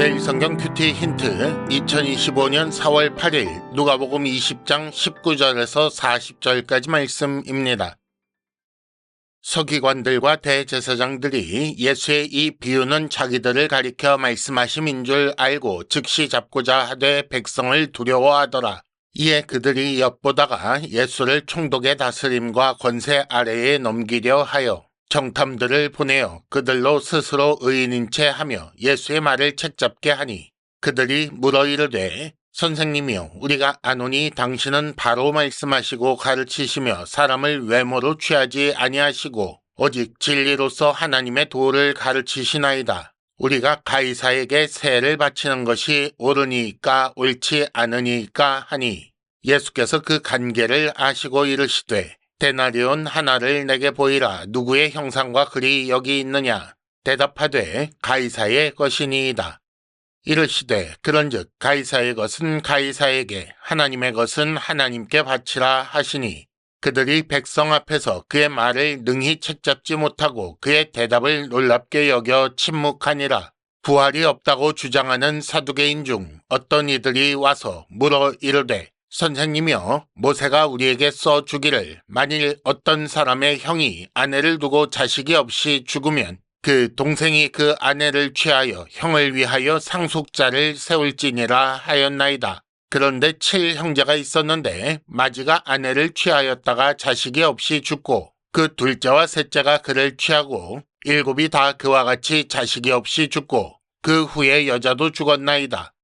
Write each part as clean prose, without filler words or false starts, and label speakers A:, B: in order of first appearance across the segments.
A: 매일 성경 큐티 힌트 2025년 4월 8일 누가복음 20장 19절에서 40절까지 말씀입니다. 서기관들과 대제사장들이 예수의 이 비유는 자기들을 가리켜 말씀하심인 줄 알고 즉시 잡고자 하되 백성을 두려워하더라. 이에 그들이 엿보다가 예수를 총독의 다스림과 권세 아래에 넘기려 하여 정탐들을 보내어 그들로 스스로 의인인 채 하며 예수의 말을 책잡게 하니 그들이 물어 이르되 선생님이여 우리가 아노니 당신은 바로 말씀하시고 가르치시며 사람을 외모로 취하지 아니하시고 오직 진리로서 하나님의 도를 가르치시나이다. 우리가 가이사에게 세를 바치는 것이 옳으니까 옳지 않으니까 하니 예수께서 그 간계를 아시고 이르시되 데나리온 하나를 내게 보이라. 누구의 형상과 글이 여기 있느냐? 대답하되 가이사의 것이니이다. 이르시되 그런즉 가이사의 것은 가이사에게 하나님의 것은 하나님께 바치라 하시니 그들이 백성 앞에서 그의 말을 능히 책잡지 못하고 그의 대답을 놀랍게 여겨 침묵하니라. 부활이 없다고 주장하는 사두개인 중 어떤 이들이 와서 물어 이르되 선생님이여 모세가 우리에게 써주기를 만일 어떤 사람의 형이 아내를 두고 자식이 없이 죽으면 그 동생이 그 아내를 취하여 형을 위하여 상속자를 세울지니라 하였나이다. 그런데 7형제가 있었는데 마지가 아내를 취하였다가 자식이 없이 죽고 그 둘째와 셋째가 그를 취하고 7이 다 그와 같이 자식이 없이 죽고 그 후에 여자도 죽었나이다.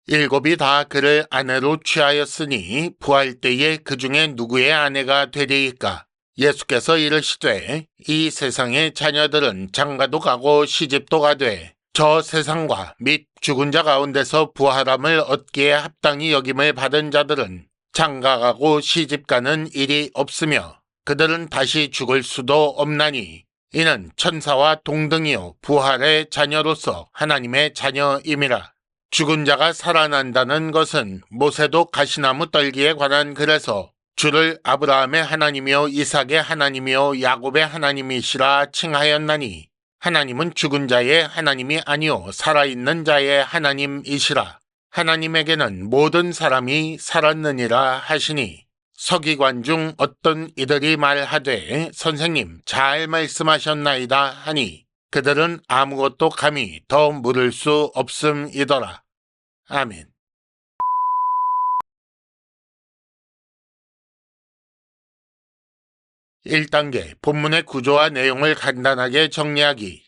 A: 7이 다 그를 아내로 취하였으니 부활 때에 그 중에 누구의 아내가 되리이까? 예수께서 이르시되 이 세상의 자녀들은 장가도 가고 시집도 가되 저 세상과 및 죽은 자 가운데서 부활함을 얻기에 합당히 여김을 받은 자들은 장가가고 시집가는 일이 없으며 그들은 다시 죽을 수도 없나니 이는 천사와 동등이요 부활의 자녀로서 하나님의 자녀임이라. 죽은 자가 살아난다는 것은 모세도 가시나무 떨기에 관한 글에서 주를 아브라함의 하나님이요 이삭의 하나님이요 야곱의 하나님이시라 칭하였나니 하나님은 죽은 자의 하나님이 아니요 살아있는 자의 하나님이시라. 하나님에게는 모든 사람이 살았느니라 하시니 서기관 중 어떤 이들이 말하되 선생님 잘 말씀하셨나이다 하니 그들은 아무것도 감히 더 물을 수 없음이더라. 아멘. (1단계) 본문의 구조와 내용을 간단하게 정리하기.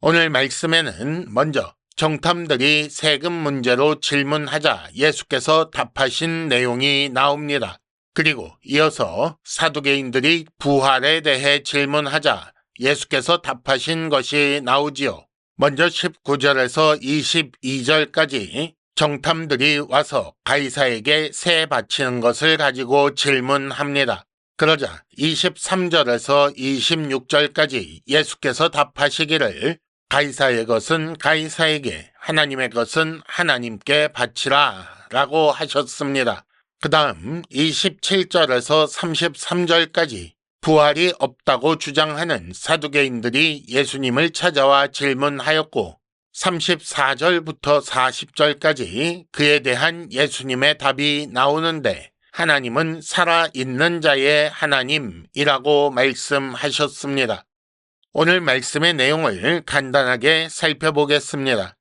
A: 오늘 말씀에는 먼저 정탐들이 세금 문제로 질문하자 예수께서 답하신 내용이 나옵니다. 그리고 이어서 사두개인들이 부활에 대해 질문하자 예수께서 답하신 것이 나오지요. 먼저 19절에서 22절까지 정탐들이 와서 가이사에게 세 바치는 것을 가지고 질문합니다. 그러자 23절에서 26절까지 예수께서 답하시기를 가이사의 것은 가이사에게 하나님의 것은 하나님께 바치라 라고 하셨습니다. 그 다음 27절에서 33절까지 부활이 없다고 주장하는 사두개인들이 예수님을 찾아와 질문하였고 34절부터 40절까지 그에 대한 예수님의 답이 나오는데 하나님은 살아있는 자의 하나님이라고 말씀하셨습니다. 오늘 말씀의 내용을 간단하게 살펴보겠습니다.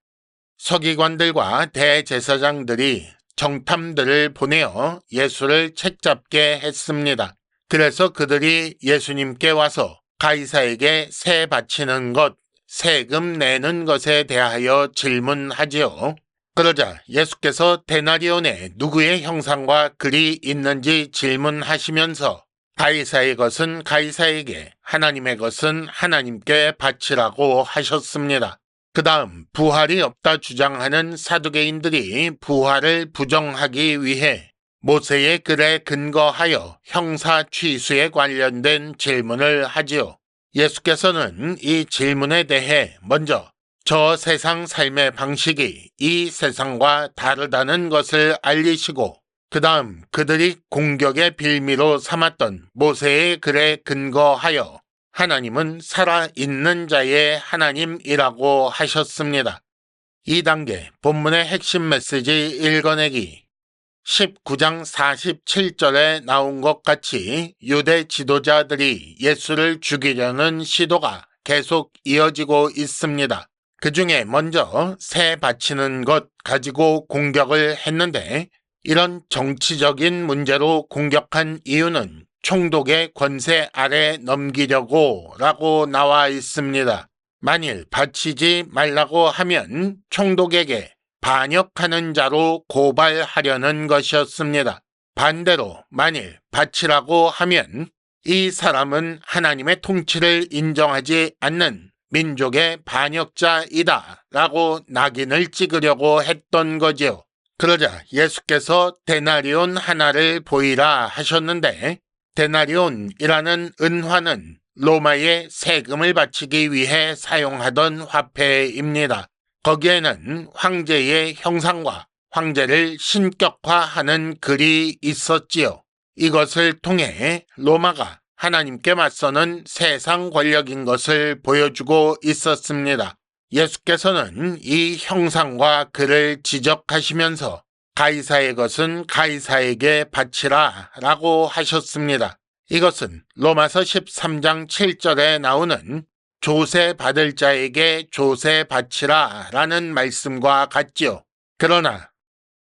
A: 서기관들과 대제사장들이 정탐들을 보내어 예수를 책잡게 했습니다. 그래서 그들이 예수님께 와서 가이사에게 세 바치는 것, 세금 내는 것에 대하여 질문하지요. 그러자 예수께서 데나리온에 누구의 형상과 글이 있는지 질문하시면서 가이사의 것은 가이사에게, 하나님의 것은 하나님께 바치라고 하셨습니다. 그 다음 부활이 없다 주장하는 사두개인들이 부활을 부정하기 위해 모세의 글에 근거하여 형사 취수에 관련된 질문을 하지요. 예수께서는 이 질문에 대해 먼저 저 세상 삶의 방식이 이 세상과 다르다는 것을 알리시고 그 다음 그들이 공격의 빌미로 삼았던 모세의 글에 근거하여 하나님은 살아있는 자의 하나님이라고 하셨습니다. 2단계 본문의 핵심 메시지 읽어내기. 19장 47절에 나온 것 같이 유대 지도자들이 예수를 죽이려는 시도가 계속 이어지고 있습니다. 그 중에 먼저 새 바치는 것 가지고 공격을 했는데, 이런 정치적인 문제로 공격한 이유는 총독의 권세 아래 넘기려고 라고 나와 있습니다. 만일 바치지 말라고 하면 총독에게 반역하는 자로 고발하려는 것이었습니다. 반대로 만일 바치라고 하면 이 사람은 하나님의 통치를 인정하지 않는 민족의 반역자이다 라고 낙인을 찍으려고 했던 거지요. 그러자 예수께서 데나리온 하나를 보이라 하셨는데, 데나리온이라는 은화는 로마에 세금을 바치기 위해 사용하던 화폐입니다. 거기에는 황제의 형상과 황제를 신격화하는 글이 있었지요. 이것을 통해 로마가 하나님께 맞서는 세상 권력인 것을 보여주고 있었습니다. 예수께서는 이 형상과 글을 지적하시면서 가이사의 것은 가이사에게 바치라 라고 하셨습니다. 이것은 로마서 13장 7절에 나오는 조세 받을 자에게 조세 바치라 라는 말씀과 같지요. 그러나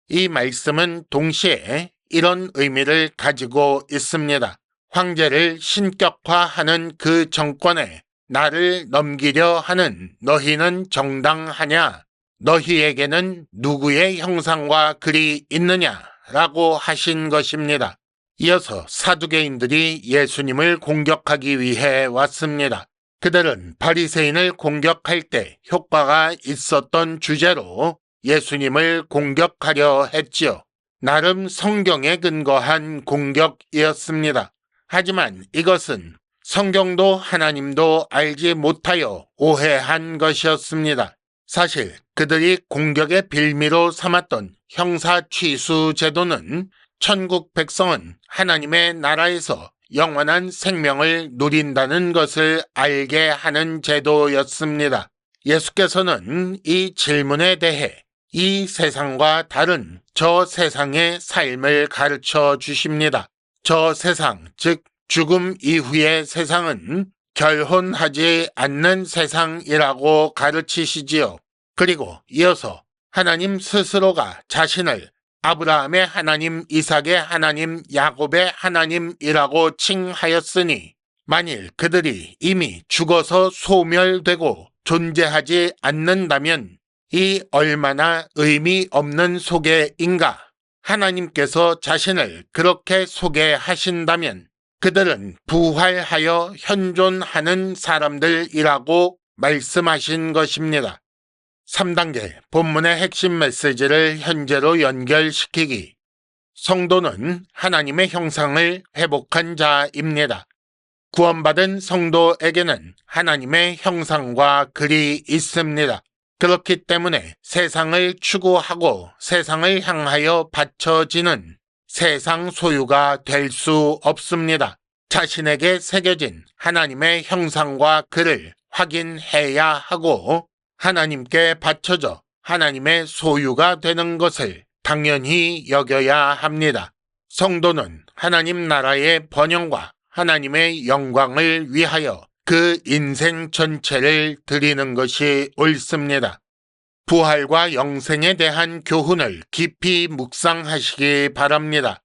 A: 이 말씀은 동시에 이런 의미를 가지고 있습니다. 황제를 신격화하는 그 정권에 나를 넘기려 하는 너희는 정당하냐? 너희에게는 누구의 형상과 글이 있느냐? 라고 하신 것입니다. 이어서 사두개인들이 예수님을 공격하기 위해 왔습니다. 그들은 바리새인을 공격할 때 효과가 있었던 주제로 예수님을 공격하려 했지요. 나름 성경에 근거한 공격이었습니다. 하지만 이것은 성경도 하나님도 알지 못하여 오해한 것이었습니다. 사실 그들이 공격의 빌미로 삼았던 형사취수 제도는 천국 백성은 하나님의 나라에서 영원한 생명을 누린다는 것을 알게 하는 제도였습니다. 예수께서는 이 질문에 대해 이 세상과 다른 저 세상의 삶을 가르쳐 주십니다. 저 세상, 즉 죽음 이후의 세상은 결혼하지 않는 세상이라고 가르치시지요. 그리고 이어서 하나님 스스로가 자신을 아브라함의 하나님, 이삭의 하나님, 야곱의 하나님이라고 칭하였으니 만일 그들이 이미 죽어서 소멸되고 존재하지 않는다면 이 얼마나 의미 없는 소개인가? 하나님께서 자신을 그렇게 소개하신다면 그들은 부활하여 현존하는 사람들이라고 말씀하신 것입니다. 3단계 본문의 핵심 메시지를 현재로 연결시키기. 성도는 하나님의 형상을 회복한 자입니다. 구원받은 성도에게는 하나님의 형상과 글이 있습니다. 그렇기 때문에 세상을 추구하고 세상을 향하여 바쳐지는 세상 소유가 될 수 없습니다. 자신에게 새겨진 하나님의 형상과 글을 확인해야 하고 하나님께 바쳐져 하나님의 소유가 되는 것을 당연히 여겨야 합니다. 성도는 하나님 나라의 번영과 하나님의 영광을 위하여 그 인생 전체를 드리는 것이 옳습니다. 부활과 영생에 대한 교훈을 깊이 묵상하시기 바랍니다.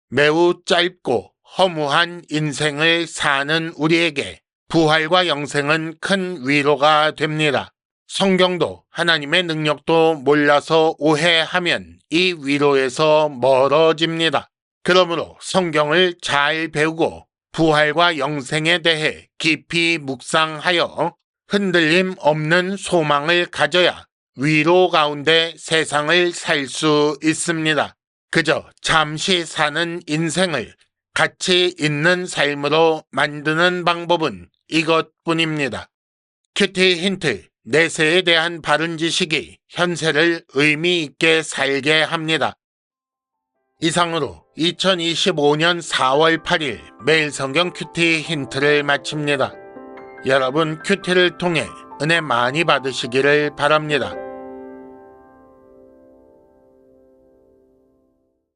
A: 매우 짧고 허무한 인생을 사는 우리에게 부활과 영생은 큰 위로가 됩니다. 성경도 하나님의 능력도 몰라서 오해하면 이 위로에서 멀어집니다. 그러므로 성경을 잘 배우고 부활과 영생에 대해 깊이 묵상하여 흔들림 없는 소망을 가져야 위로 가운데 세상을 살 수 있습니다. 그저 잠시 사는 인생을 가치 있는 삶으로 만드는 방법은 이것뿐입니다. 큐티 힌트, 내세에 대한 바른 지식이 현세를 의미 있게 살게 합니다. 이상으로 2025년 4월 8일 매일 성경 큐티 힌트를 마칩니다. 여러분 큐티를 통해 은혜 많이 받으시기를 바랍니다.